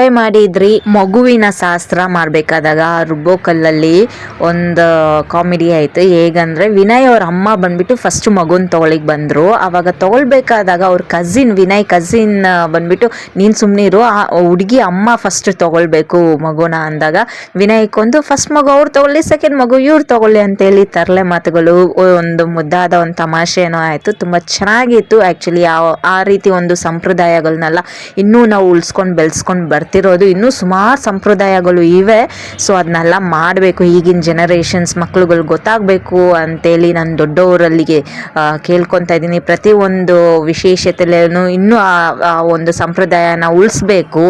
Enjoy ಮಾಡಿದ್ರಿ. ಮಗುವಿನ ಶಾಸ್ತ್ರ ಮಾಡಬೇಕಾದಾಗ ರುಬ್ಬೋ ಕಲ್ಲಲ್ಲಿ ಒಂದು ಕಾಮಿಡಿ ಆಯಿತು. ಹೇಗಂದರೆ ವಿನಯ್ ಅವ್ರ ಅಮ್ಮ ಬಂದ್ಬಿಟ್ಟು ಫಸ್ಟ್ ಮಗುನ ತೊಗೊಳಿಗೆ ಬಂದರು. ಆವಾಗ ತೊಗೊಳ್ಬೇಕಾದಾಗ ಅವ್ರ ವಿನಯ್ ಕಸಿನ್ ಬಂದ್ಬಿಟ್ಟು ನೀನು ಸುಮ್ಮನಿರು, ಆ ಹುಡುಗಿ ಅಮ್ಮ ಫಸ್ಟ್ ತೊಗೊಳ್ಬೇಕು ಮಗುನ ಅಂದಾಗ ವಿನಯ್ಕೊಂದು ಫಸ್ಟ್ ಮಗು ಅವ್ರು ತೊಗೊಳ್ಳಿ, ಸೆಕೆಂಡ್ ಮಗು ಇವ್ರು ತೊಗೊಳ್ಳಿ ಅಂತೇಳಿ ತರಲೆ ಮಾತುಗಳು, ಒಂದು ಮುದ್ದಾದ ಒಂದು ತಮಾಷೆನೋ ಆಯಿತು. ತುಂಬ ಚೆನ್ನಾಗಿತ್ತು. ಆ್ಯಕ್ಚುಲಿ ಆ ರೀತಿ ಒಂದು ಸಂಪ್ರದಾಯಗಳನ್ನೆಲ್ಲ ಇನ್ನೂ ನಾವು ಉಳಿಸ್ಕೊಂಡು ಬೆಳೆಸ್ಕೊಂಡು ಬರ್ತಿರೋದು. ಇನ್ನೂ ಸುಮಾರು ಸಂಪ್ರದಾಯಗಳು ಇವೆ. ಸೊ ಅದನ್ನೆಲ್ಲ ಮಾಡಬೇಕು, ಈಗಿನ ಜನರೇಷನ್ಸ್ ಮಕ್ಳುಗಳು ಗೊತ್ತಾಗಬೇಕು ಅಂತೇಳಿ ನಾನು ದೊಡ್ಡವರಲ್ಲಿಗೆ ಕೇಳ್ಕೊತಾ ಇದ್ದೀನಿ. ಪ್ರತಿಯೊಂದು ವಿಶೇಷತೆಯಲ್ಲೂ ಇನ್ನೂ ಆ ಒಂದು ಸಂಪ್ರದಾಯನ ಉಳಿಸ್ಬೇಕು.